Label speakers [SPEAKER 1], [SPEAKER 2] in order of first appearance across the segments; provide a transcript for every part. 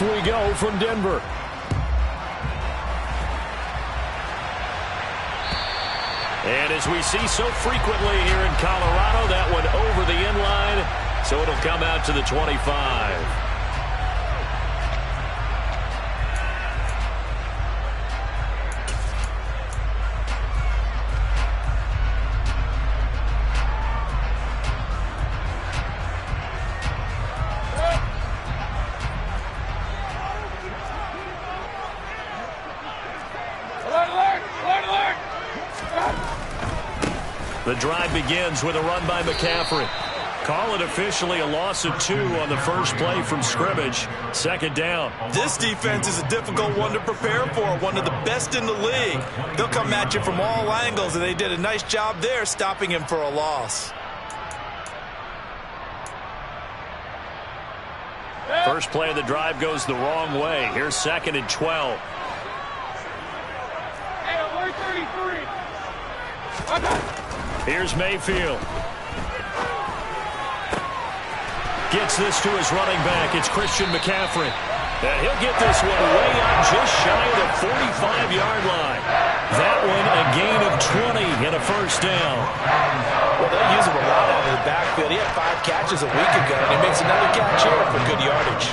[SPEAKER 1] Off we go from Denver. And as we see so frequently here in Colorado, that one over the end line, so it'll come out to the 25. The drive begins with a run by McCaffrey. Call it officially a loss of 2 on the first play from scrimmage. Second down.
[SPEAKER 2] This defense is a difficult one to prepare for, one of the best in the league. They'll come at you from all angles, and they did a nice job there stopping him for a loss.
[SPEAKER 1] First play of the drive goes the wrong way. Here's 2nd and 12. Here's Mayfield. Gets this to his running back. It's Christian McCaffrey. And he'll get this one way up just shy of the 45-yard line. That one a gain of 20 and a first down.
[SPEAKER 2] Well, they'll use him a lot out of the backfield. He had 5 catches a week ago, and he makes another catch here for good yardage.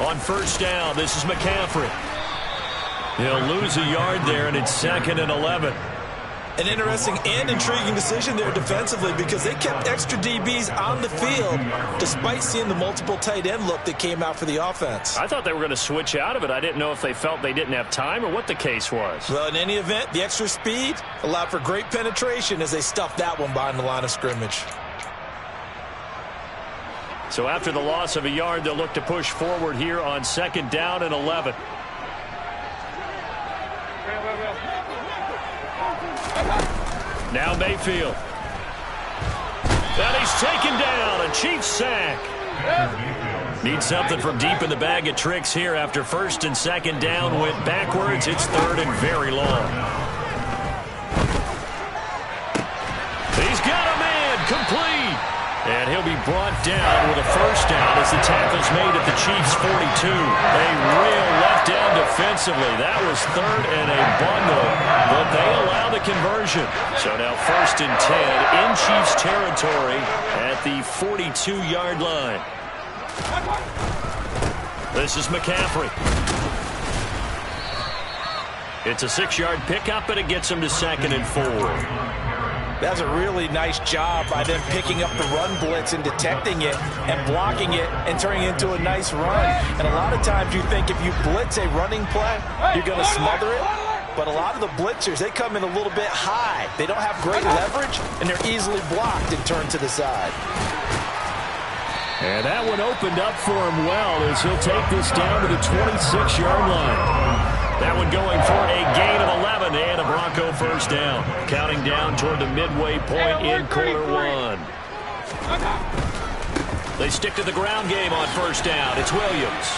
[SPEAKER 1] On first down, this is McCaffrey. He'll lose a yard there, and it's 2nd and 11.
[SPEAKER 2] An interesting and intriguing decision there defensively because they kept extra DBs on the field despite seeing the multiple tight end look that came out for the offense.
[SPEAKER 1] I thought they were going to switch out of it. I didn't know if they felt they didn't have time or what the case was.
[SPEAKER 2] Well, in any event, the extra speed allowed for great penetration as they stuffed that one behind the line of scrimmage.
[SPEAKER 1] So after the loss of a yard, they'll look to push forward here on 2nd down and 11. Now Mayfield. And he's taken down. A Chiefs sack. Needs something from deep in the bag of tricks here after 1st and 2nd down went backwards. It's 3rd and very long. He's got a man complete. And he'll be brought down with a first down as the tackle's made at the Chiefs' 42. A real letdown defensively. That was 3rd and a bundle, but they allow the conversion. So now 1st and 10 in Chiefs territory at the 42-yard line. This is McCaffrey. It's a 6-yard pickup, and it gets him to 2nd and 4.
[SPEAKER 2] That's a really nice job by them picking up the run blitz and detecting it and blocking it and turning it into a nice run. And a lot of times you think if you blitz a running play, you're going to smother it. But a lot of the blitzers, they come in a little bit high. They don't have great leverage, and they're easily blocked and turned to the side.
[SPEAKER 1] And that one opened up for him well as he'll take this down to the 26-yard line. That one going for a gain of 11 and a Bronco first down. Counting down toward the midway point in quarter 1. They stick to the ground game on first down. It's Williams.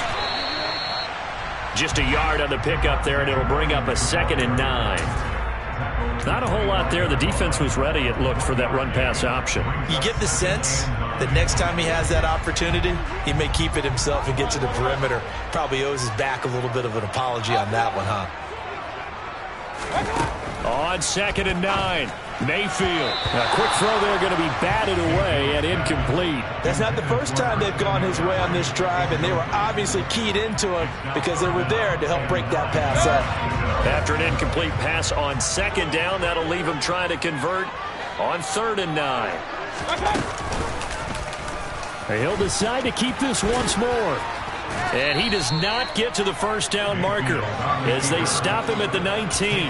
[SPEAKER 1] Just a yard on the pickup there, and it'll bring up a 2nd and 9. Not a whole lot there. The defense was ready, it looked, for that run-pass option.
[SPEAKER 2] You get the sense that next time he has that opportunity, he may keep it himself and get to the perimeter. Probably owes his back a little bit of an apology on that one, huh?
[SPEAKER 1] On 2nd and 9, Mayfield. A quick throw there going to be batted away and incomplete.
[SPEAKER 2] That's not the first time they've gone his way on this drive, and they were obviously keyed into him because they were there to help break that pass up.
[SPEAKER 1] After an incomplete pass on 2nd down, that'll leave him trying to convert on 3rd and 9. He'll decide to keep this once more. And he does not get to the first down marker as they stop him at the 19.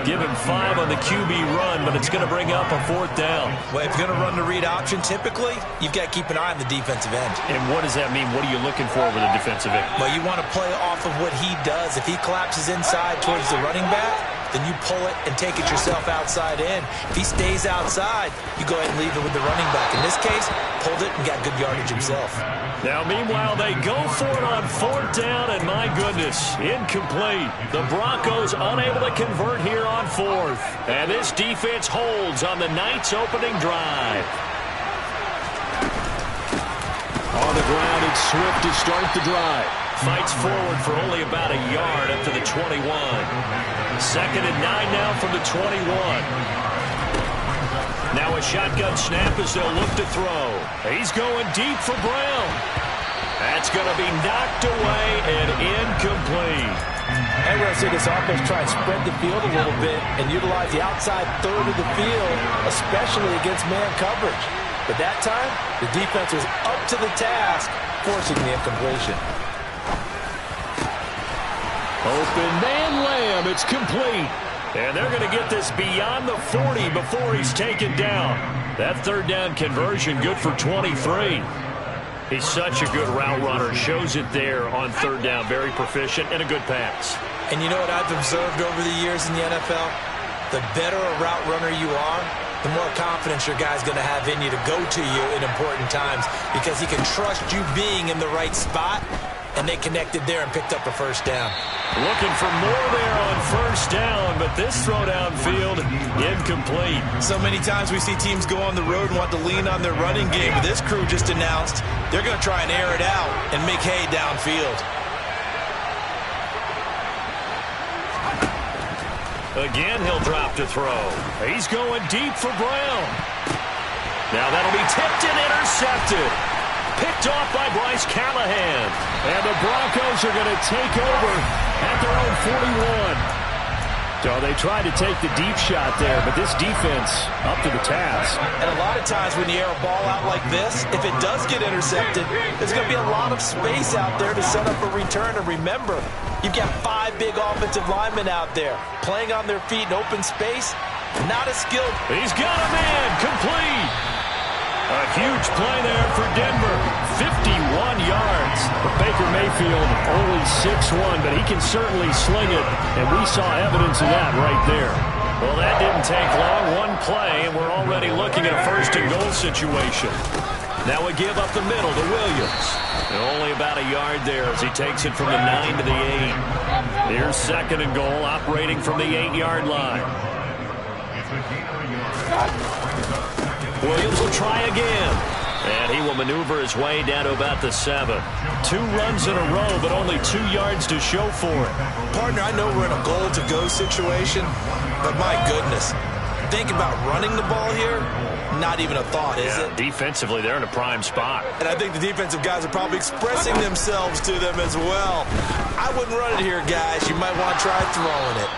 [SPEAKER 1] Give him 5 on the QB run, but it's going to bring up a 4th down.
[SPEAKER 2] Well, if you're going to run the read option, typically, you've got to keep an eye on the defensive end.
[SPEAKER 1] And what does that mean? What are you looking for with a defensive end?
[SPEAKER 2] Well, you want to play off of what he does. If he collapses inside towards the running back, then you pull it and take it yourself outside in. If he stays outside, you go ahead and leave it with the running back. In this case, pulled it and got good yardage himself.
[SPEAKER 1] Now, meanwhile, they go for it on 4th down, and my goodness, incomplete. The Broncos unable to convert here on 4th. And this defense holds on the night's opening drive. On the ground, it's Swift to start the drive. Fights forward for only about a yard up to the 21. 2nd and 9 now from the 21. Now a shotgun snap as they'll look to throw. He's going deep for Brown. That's going to be knocked away and incomplete.
[SPEAKER 2] And we're going to see this offense try and spread the field a little bit and utilize the outside third of the field, especially against man coverage. But that time, the defense was up to the task, forcing the incompletion.
[SPEAKER 1] Open man Lamb. It's complete. And they're going to get this beyond the 40 before he's taken down. That 3rd down conversion good for 23. He's such a good route runner. Shows it there on 3rd down. Very proficient and a good pass.
[SPEAKER 2] And you know what I've observed over the years in the NFL? The better a route runner you are, the more confidence your guy's going to have in you to go to you in important times because he can trust you being in the right spot, and they connected there and picked up a 1st down.
[SPEAKER 1] Looking for more there on 1st down, but this throw downfield, incomplete.
[SPEAKER 2] So many times we see teams go on the road and want to lean on their running game, but this crew just announced they're going to try and air it out and make hay downfield.
[SPEAKER 1] Again, he'll drop to throw. He's going deep for Brown. Now that'll be tipped and intercepted. Picked off by Bryce Callahan. And the Broncos are going to take over at their own 41. So they tried to take the deep shot there, but this defense up to the task.
[SPEAKER 2] And a lot of times when you air a ball out like this, if it does get intercepted, there's going to be a lot of space out there to set up a return. And remember, you've got 5 big offensive linemen out there playing on their feet in open space. Not as skilled.
[SPEAKER 1] He's got a man complete. A huge play there for Denver. 51 yards. Baker Mayfield only 6'1", but he can certainly sling it, and we saw evidence of that right there. Well, that didn't take long. One play, and we're already looking at a 1st and goal situation. Now we give up the middle to Williams. And only about a yard there as he takes it from the 9 to the 8. Here's 2nd and goal, operating from the 8-yard line. Williams will try again. And he will maneuver his way down to about the 7. 2 runs in a row, but only 2 yards to show for it.
[SPEAKER 2] Partner, I know we're in a goal-to-go situation, but my goodness. Think about running the ball here. Not even a thought, is it?
[SPEAKER 1] Defensively, they're in a prime spot.
[SPEAKER 2] And I think the defensive guys are probably expressing themselves to them as well. I wouldn't run it here, guys. You might want to try throwing it.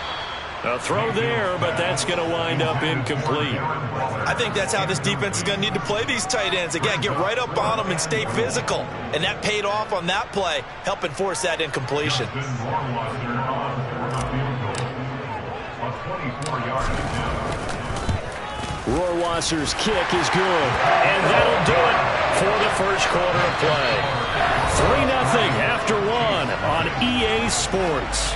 [SPEAKER 1] A throw there, but that's going to wind up incomplete.
[SPEAKER 2] I think that's how this defense is going to need to play these tight ends. Again, get right up on them and stay physical. And that paid off on that play, helping force that incompletion.
[SPEAKER 1] Rohrwasser's kick is good, and that'll do it for the first quarter of play. 3-0 after 1 on EA Sports.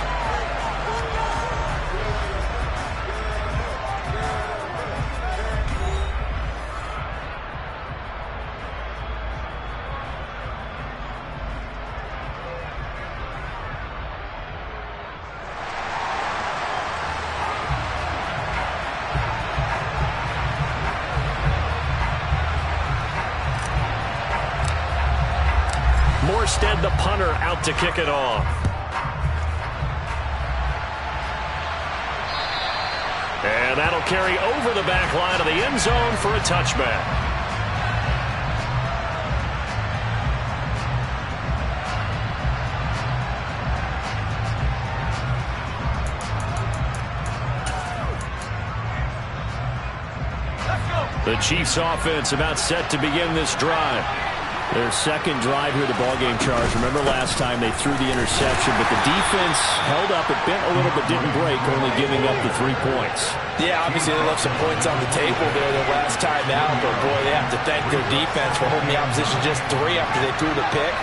[SPEAKER 1] Morstead, the punter, out to kick it off. And that'll carry over the back line of the end zone for a touchback. The Chiefs offense about set to begin this drive. Their second drive here, the ballgame charge. Remember last time they threw the interception, but the defense held up. It bent a little but didn't break, only giving up the 3 points.
[SPEAKER 2] Yeah, obviously they left some points on the table there the last time out, but boy, they have to thank their defense for holding the opposition just 3 after they threw the pick.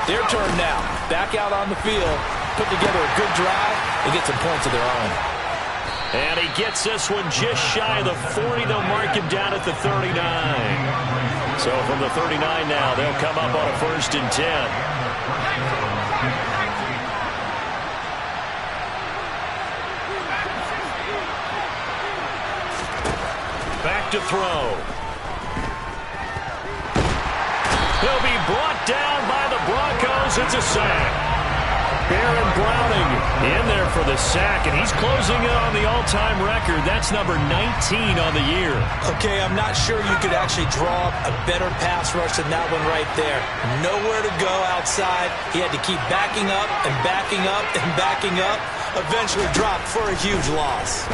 [SPEAKER 2] Their turn now. Back out on the field, put together a good drive, and get some points of their own.
[SPEAKER 1] And he gets this one just shy of the 40. They'll mark him down at the 39. So from the 39 now, they'll come up on a 1st and 10. Back to throw. He'll be brought down by the Broncos. It's a sack. Baron Browning in there for the sack, and he's closing in on the all-time record. That's number 19 on the year.
[SPEAKER 2] Okay, I'm not sure you could actually draw up a better pass rush than that one right there. Nowhere to go outside. He had to keep backing up and backing up and backing up. Eventually dropped for a huge loss.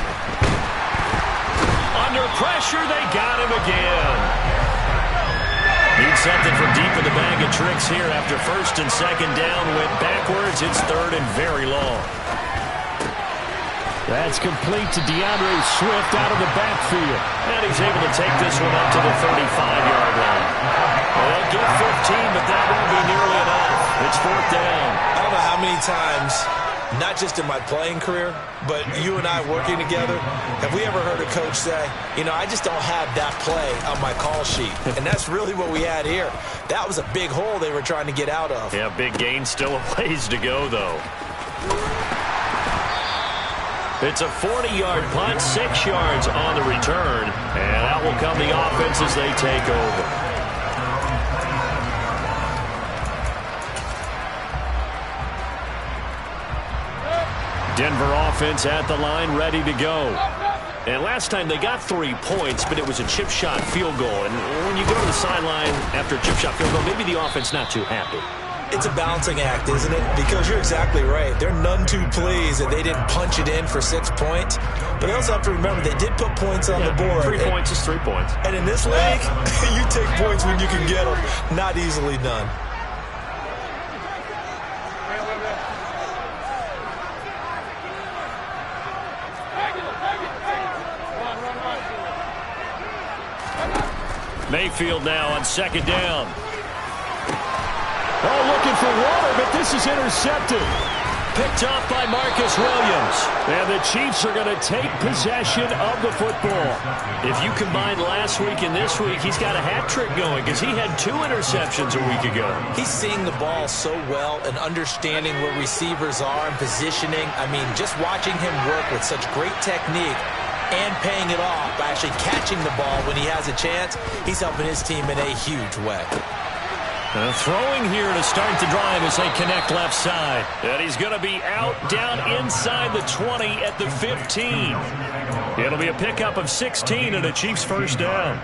[SPEAKER 1] Under pressure, they got him again. Need something from deep in the bag of tricks here after 1st and 2nd down. Went backwards. It's 3rd and very long. That's complete to DeAndre Swift out of the backfield. And he's able to take this one up to the 35-yard line. They'll get 15, but that won't be nearly enough. It's 4th down.
[SPEAKER 2] I don't know how many times, not just in my playing career, but you and I working together, have we ever heard a coach say, you know, I just don't have that play on my call sheet. And that's really what we had here. That was a big hole they were trying to get out of.
[SPEAKER 1] Yeah, big gain, still a ways to go, though. It's a 40-yard punt, 6 yards on the return, and out will come the offense as they take over. Denver offense at the line, ready to go. And last time they got 3 points, but it was a chip shot field goal. And when you go to the sideline after a chip shot field goal, maybe the offense not too happy.
[SPEAKER 2] It's a balancing act, isn't it? Because you're exactly right. They're none too pleased that they didn't punch it in for 6 points. But they also have to remember they did put points on the board.
[SPEAKER 1] 3 points is 3 points.
[SPEAKER 2] And in this league, you take points when you can get them. Not easily done.
[SPEAKER 1] Mayfield now on 2nd down. Oh, looking for water, but this is intercepted. Picked off by Marcus Williams. And the Chiefs are going to take possession of the football. If you combine last week and this week, he's got a hat trick going because he had 2 interceptions a week ago.
[SPEAKER 2] He's seeing the ball so well and understanding where receivers are and positioning. I mean, just watching him work with such great technique and paying it off by actually catching the ball when he has a chance, he's helping his team in a huge way.
[SPEAKER 1] Throwing here to start the drive as they connect left side. And he's going to be out down inside the 20 at the 15. It'll be a pickup of 16 and a Chiefs 1st down.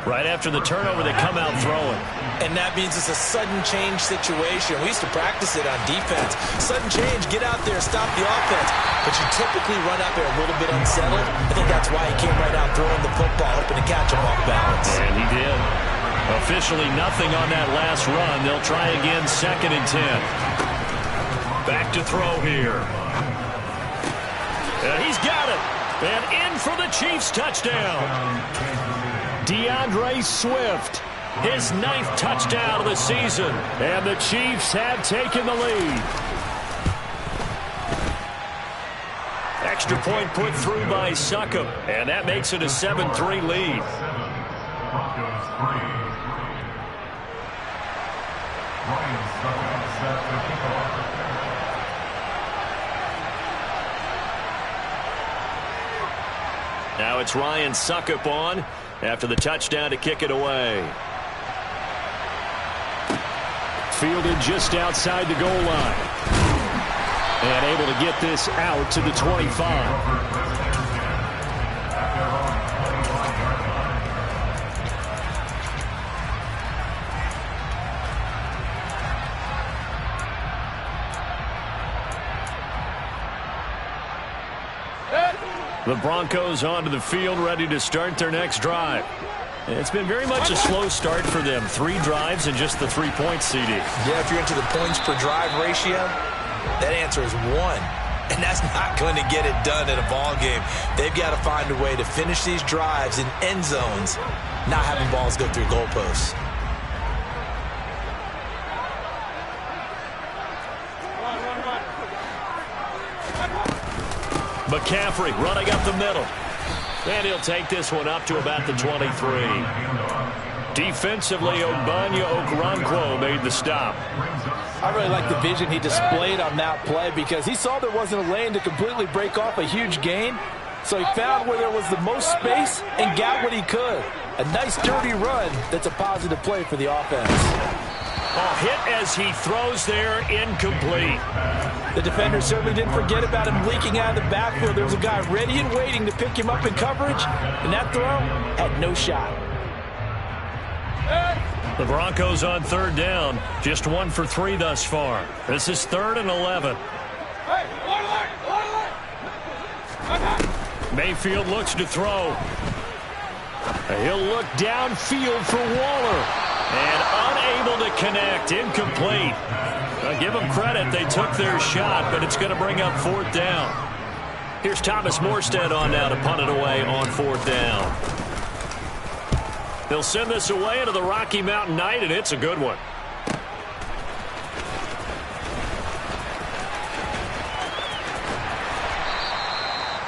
[SPEAKER 1] Right after the turnover, they come out throwing.
[SPEAKER 2] And that means it's a sudden change situation. We used to practice it on defense. Sudden change, get out there, stop the offense. But you typically run out there a little bit unsettled. I think that's why he came right out throwing the football, hoping to catch him off balance.
[SPEAKER 1] And he did. Officially nothing on that last run. They'll try again, 2nd and 10. Back to throw here. And he's got it. And in for the Chiefs touchdown. DeAndre Swift. His 9th touchdown of the season. And the Chiefs have taken the lead. Extra point put through by Succop. And that makes it a 7-3 lead. Now it's Ryan Succop on after the touchdown to kick it away. Fielded just outside the goal line. And able to get this out to the 25. The Broncos onto the field, ready to start their next drive. It's been very much a slow start for them. 3 drives and just the 3 points, CD.
[SPEAKER 2] Yeah, if you're into the points per drive ratio, that answer is 1. And that's not going to get it done in a ball game. They've got to find a way to finish these drives in end zones, not having balls go through goalposts.
[SPEAKER 1] McCaffrey running up the middle. And he'll take this one up to about the 23. Defensively, Ogbanya Okoronkwo made the stop.
[SPEAKER 2] I really like the vision he displayed on that play because he saw there wasn't a lane to completely break off a huge gain. So he found where there was the most space and got what he could. A nice dirty run that's a positive play for the offense.
[SPEAKER 1] Oh, hit as he throws there, incomplete.
[SPEAKER 2] The defender certainly didn't forget about him leaking out of the backfield. There was a guy ready and waiting to pick him up in coverage, and that throw had no shot.
[SPEAKER 1] The Broncos on third down, just 1 for 3 thus far. This is 3rd and 11. Mayfield looks to throw. He'll look downfield for Waller. And unable to connect, incomplete. Give them credit, they took their shot, but it's going to bring up 4th down. Here's Thomas Morstead on now to punt it away on 4th down. They'll send this away into the Rocky Mountain Night, and it's a good one.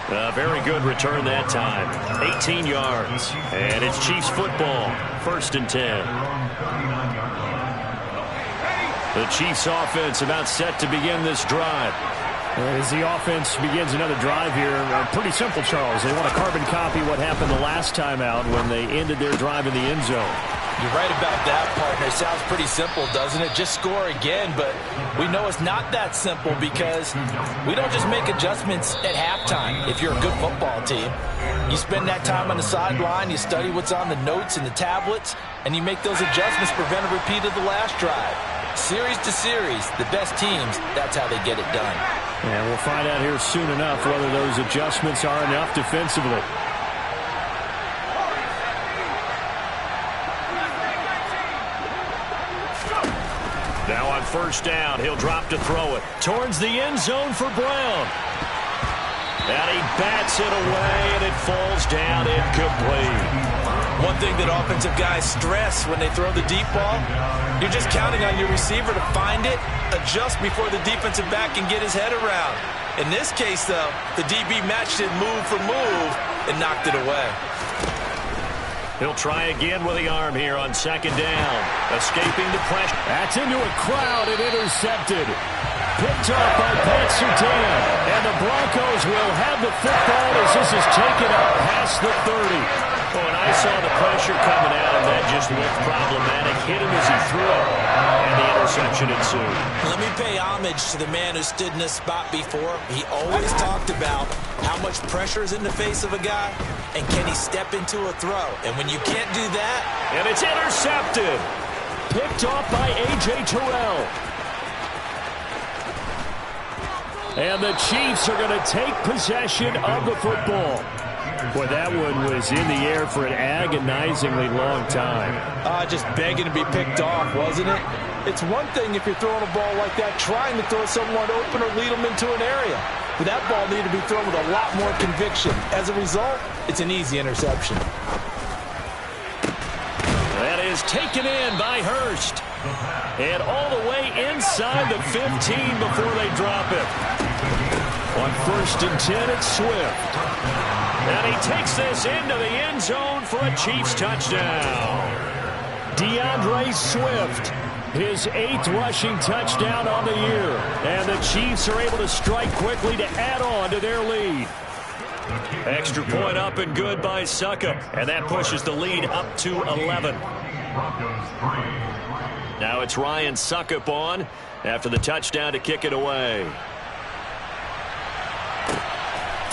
[SPEAKER 1] A very good return that time. 18 yards. And it's Chiefs football. 1st and 10. The Chiefs offense about set to begin this drive.
[SPEAKER 3] As the offense begins another drive here, pretty simple, Charles. They want to carbon copy what happened the last time out when they ended their drive in the end zone.
[SPEAKER 2] You're right about that, partner. It sounds pretty simple, doesn't it? Just score again, but we know it's not that simple because we don't just make adjustments at halftime. If you're a good football team, you spend that time on the sideline, you study what's on the notes and the tablets, and you make those adjustments to prevent a repeat of the last drive. Series to series, the best teams, that's how they get it done.
[SPEAKER 3] And we'll find out here soon enough whether those adjustments are enough defensively.
[SPEAKER 1] Now on 1st down, he'll drop to throw it. Towards the end zone for Brown. And he bats it away, and it falls down incomplete.
[SPEAKER 2] One thing that offensive guys stress when they throw the deep ball, you're just counting on your receiver to find it, adjust before the defensive back can get his head around. In this case, though, the DB matched it move for move and knocked it away.
[SPEAKER 1] He'll try again with the arm here on 2nd down. Escaping the pressure.
[SPEAKER 3] That's into a crowd and intercepted. Picked up by Pat Surtain. And the Broncos will have the football as this is taken up past the 30.
[SPEAKER 1] Oh, and I saw the pressure coming out, and that just looked problematic. Hit him as he threw it, and the interception ensued.
[SPEAKER 2] Let me pay homage to the man who stood in this spot before. He always talked about how much pressure is in the face of a guy, and can he step into a throw. And when you can't do that...
[SPEAKER 1] And it's intercepted.
[SPEAKER 3] Picked off by A.J. Terrell. And the Chiefs are going to take possession of the football. Boy, that one was in the air for an agonizingly long time.
[SPEAKER 2] Just begging to be picked off, wasn't it? It's one thing if you're throwing a ball like that, trying to throw someone open or lead them into an area. But that ball needed to be thrown with a lot more conviction. As a result, it's an easy interception.
[SPEAKER 1] That is taken in by Hurst. And all the way inside the 15 before they drop it. On 1st and 10, it's Swift. And he takes this into the end zone for a Chiefs touchdown. DeAndre Swift, his 8th rushing touchdown on the year. And the Chiefs are able to strike quickly to add on to their lead. Extra point up and good by Succop. And that pushes the lead up to 11. Now it's Ryan Succop on after the touchdown to kick it away.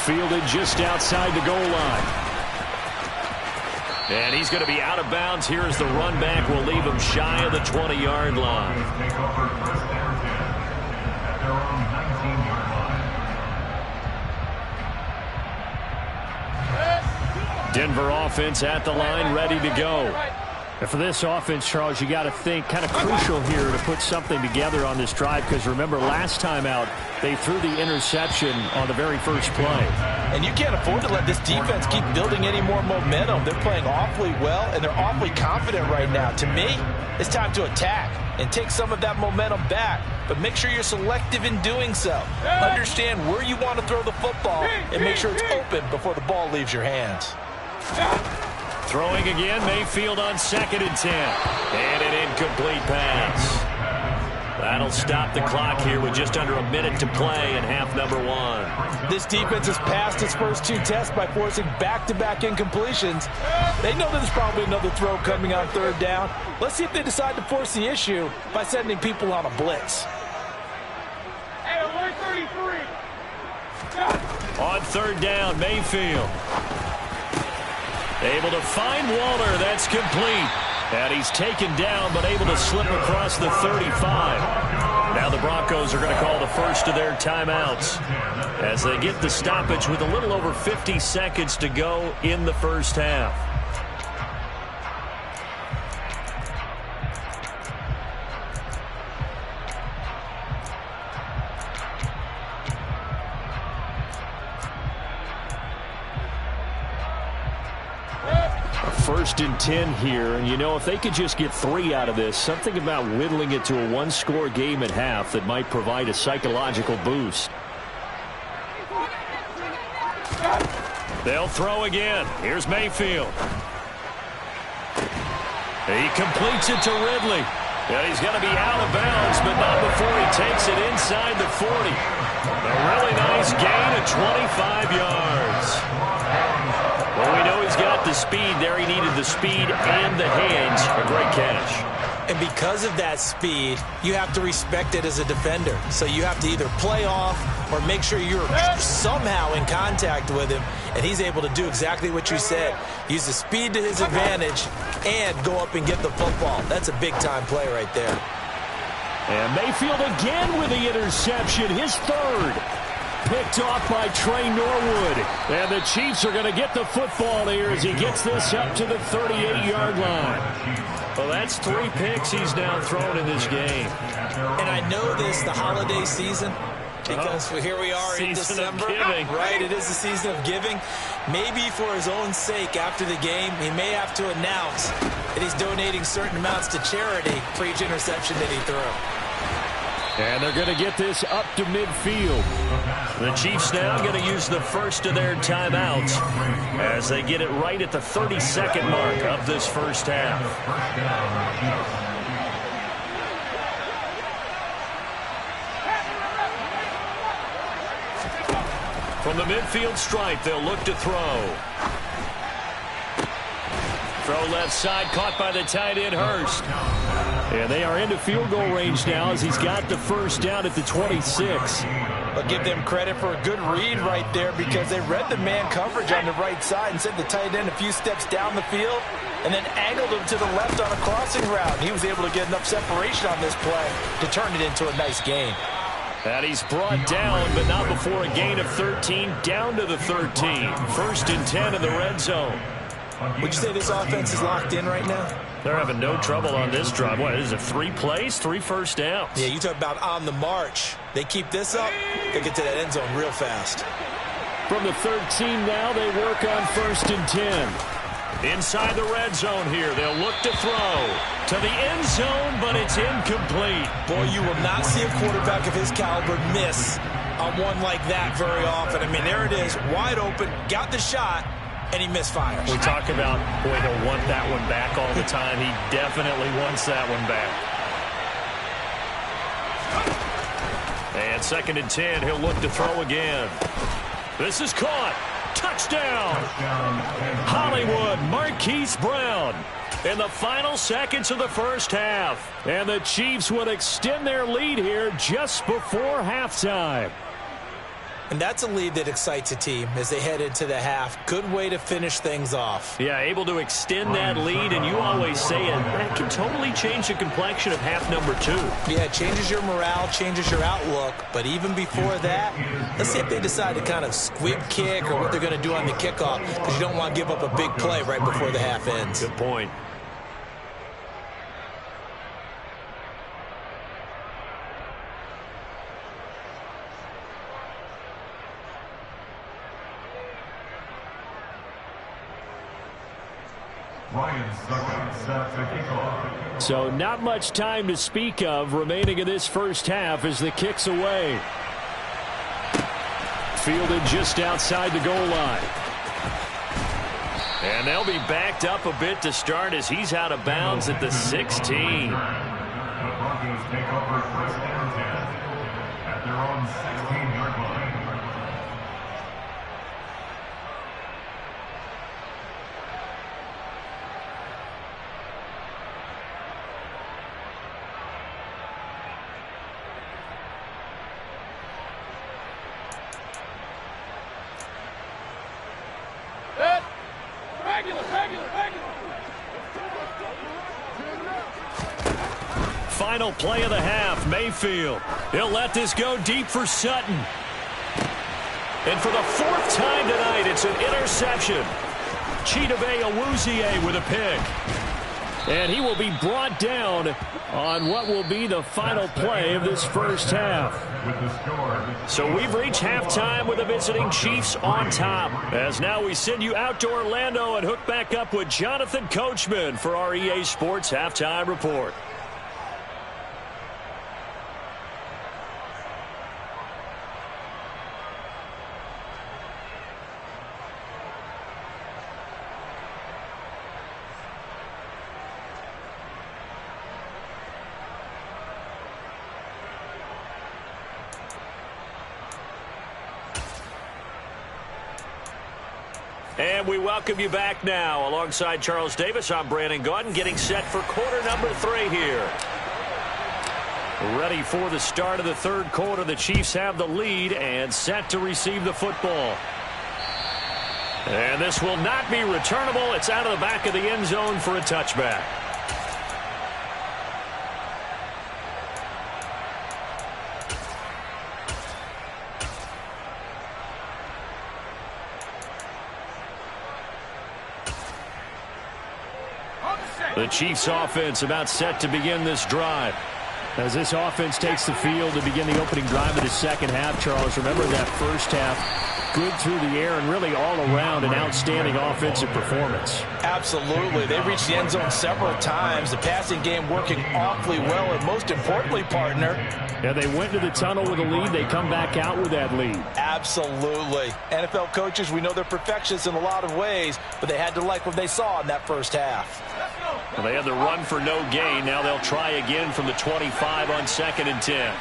[SPEAKER 3] Fielded just outside the goal line.
[SPEAKER 1] And he's going to be out of bounds here as the run back will leave him shy of the 20-yard line.
[SPEAKER 3] Denver offense at the line, ready to go. And for this offense, Charles, you got to think kind of crucial here to put something together on this drive because remember last time out they threw the interception on the very first play.
[SPEAKER 2] And you can't afford to let this defense keep building any more momentum. They're playing awfully well and they're awfully confident right now. To me, it's time to attack and take some of that momentum back. But make sure you're selective in doing so. Understand where you want to throw the football and make sure it's open before the ball leaves your hands.
[SPEAKER 1] Throwing again, Mayfield on 2nd and 10. And an incomplete pass. That'll stop the clock here with just under a minute to play in half number 1.
[SPEAKER 2] This defense has passed its first 2 tests by forcing back-to-back incompletions. They know there's probably another throw coming on 3rd down. Let's see if they decide to force the issue by sending people on a blitz.
[SPEAKER 1] On 3rd down, Mayfield. Able to find Waller. That's complete. And he's taken down, but able to slip across the 35. Now the Broncos are going to call the first of their timeouts as they get the stoppage with a little over 50 seconds to go in the first half. First and 10 here, and you know, if they could just get 3 out of this, something about whittling it to a 1-score game at half that might provide a psychological boost. They'll throw again. Here's Mayfield. He completes it to Ridley. And he's going to be out of bounds, but not before he takes it inside the 40. A really nice gain of 25 yards. Well, we know he's got the speed there. He needed the speed and the hands. A great catch.
[SPEAKER 2] And because of that speed, you have to respect it as a defender. So you have to either play off or make sure you're somehow in contact with him. And he's able to do exactly what you said. Use the speed to his advantage and go up and get the football. That's a big-time play right there.
[SPEAKER 3] And Mayfield again with the interception, his 3rd. Picked off by Trey Norwood. And the Chiefs are going to get the football here as he gets this up to the 38-yard line. Well, that's 3 picks he's now thrown in this game.
[SPEAKER 2] And I know this, the holiday season, because here we are in December. Right, it is the season of giving. Maybe for his own sake after the game, he may have to announce that he's donating certain amounts to charity for each interception that he threw.
[SPEAKER 3] And they're going to get this up to midfield.
[SPEAKER 1] The Chiefs now going to use the first of their timeouts as they get it right at the 32nd mark of this first half. From the midfield stripe, they'll look to throw. Throw left side, caught by the tight end, Hurst.
[SPEAKER 3] And they are into field goal range now as he's got the first down at the 26.
[SPEAKER 2] But give them credit for a good read right there because they read the man coverage on the right side and sent the tight end a few steps down the field and then angled him to the left on a crossing route. And he was able to get enough separation on this play to turn it into a nice gain.
[SPEAKER 1] And he's brought down, but not before a gain of 13, down to the 13. First and 10 in the red zone.
[SPEAKER 2] Would you say this offense is locked in right now?
[SPEAKER 1] They're having no trouble on this drive. What, is it 3 plays, 3 first downs?
[SPEAKER 2] Yeah, you talk about on the march. They keep this up, they get to that end zone real fast.
[SPEAKER 3] From the 13 now, they work on first and 10.
[SPEAKER 1] Inside the red zone here, they'll look to throw to the end zone, but it's incomplete.
[SPEAKER 2] Boy, you will not see a quarterback of his caliber miss on one like that very often. I mean, there it is, wide open, got the shot, and he misfires.
[SPEAKER 1] We talk about, boy, he'll want that one back all the time. He definitely wants that one back. And second and 10, he'll look to throw again. This is caught. Touchdown. Hollywood, Marquise Brown. In the final seconds of the first half.
[SPEAKER 3] And the Chiefs would extend their lead here just before halftime.
[SPEAKER 2] And that's a lead that excites a team as they head into the half. Good way to finish things off.
[SPEAKER 1] Yeah, able to extend that lead, and you always say it, that can totally change the complexion of half number 2.
[SPEAKER 2] Yeah, it changes your morale, changes your outlook. But even before that, let's see if they decide to kind of squib kick or what they're going to do on the kickoff, because you don't want to give up a big play right before the half ends.
[SPEAKER 1] Good point.
[SPEAKER 4] Ryan Stuckey set to kick off.
[SPEAKER 3] So not much time to speak of remaining in this first half as the kick's away. Fielded just outside the goal line. And they'll be backed up a bit to start as he's out of bounds at the 16.
[SPEAKER 4] The Broncos take over first and 10 at their own 16-yard line.
[SPEAKER 3] Final play of the half, Mayfield. He'll let this go deep for Sutton. And for the fourth time tonight, it's an interception. Chidobe Awuzie with a pick. And he will be brought down on what will be the final play of this first half. So we've reached halftime with the visiting Chiefs on top. As now we send you out to Orlando and hook back up with Jonathan Coachman for our EA Sports Halftime Report. And we welcome you back now. Alongside Charles Davis, I'm Brandon Gaudin, getting set for quarter number 3 here. Ready for the start of the third quarter. The Chiefs have the lead and set to receive the football. And this will not be returnable. It's out of the back of the end zone for a touchback. The Chiefs offense about set to begin this drive. As this offense takes the field to begin the opening drive of the second half, Charles, remember that first half, good through the air and really all around an outstanding offensive performance.
[SPEAKER 2] Absolutely. They reached the end zone several times. The passing game working awfully well, and most importantly, partner.
[SPEAKER 3] Yeah, they went to the tunnel with a lead. They come back out with that lead.
[SPEAKER 2] Absolutely. NFL coaches, we know they're perfectionists in a lot of ways, but they had to like what they saw in that first half.
[SPEAKER 3] Well, they had the run for no gain. Now they'll try again from the 25 on 2nd and 10.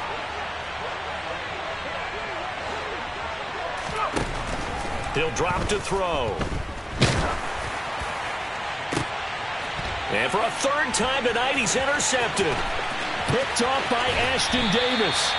[SPEAKER 3] He'll drop to throw. And for a third time tonight, he's intercepted. Picked off by Ashton Davis.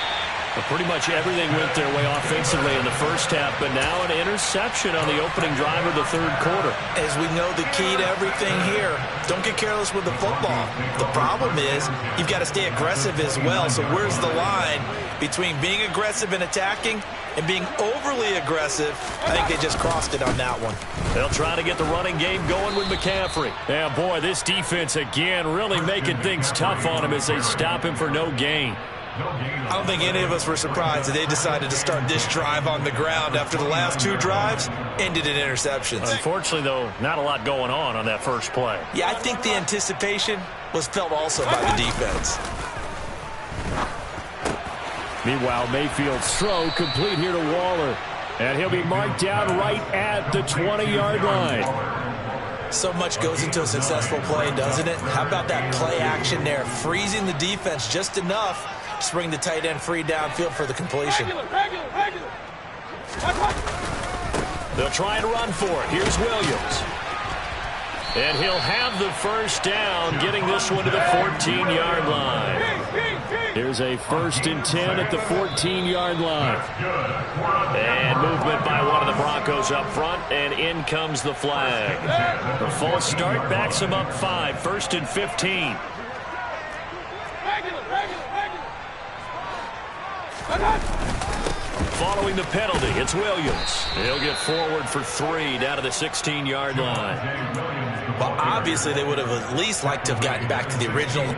[SPEAKER 3] Well, pretty much everything went their way offensively in the first half, but now an interception on the opening drive of the third quarter.
[SPEAKER 2] As we know, the key to everything here, don't get careless with the football. The problem is you've got to stay aggressive as well. So where's the line between being aggressive and attacking and being overly aggressive? I think they just crossed it on that one.
[SPEAKER 3] They'll try to get the running game going with McCaffrey. Yeah, boy, this defense again really making things tough on him as they stop him for no gain.
[SPEAKER 2] I don't think any of us were surprised that they decided to start this drive on the ground after the last 2 drives ended in interceptions.
[SPEAKER 3] Unfortunately, though, not a lot going on that first play.
[SPEAKER 2] Yeah, I think the anticipation was felt also by the defense.
[SPEAKER 3] Meanwhile, Mayfield's throw complete here to Waller. And he'll be marked down right at the 20-yard line.
[SPEAKER 2] So much goes into a successful play, doesn't it? How about that play action there, freezing the defense just enough to bring the tight end free downfield for the completion.
[SPEAKER 3] They'll try and run for it. Here's Williams. And he'll have the first down, getting this one to the 14-yard line. Here's a 1st and 10 at the 14-yard line. And movement by one of the Broncos up front, and in comes the flag. The false start backs him up 5, 1st and 15. Following the penalty, it's Williams. He'll get forward for 3 down to the 16-yard line.
[SPEAKER 2] Well, obviously they would have at least liked to have gotten back to the original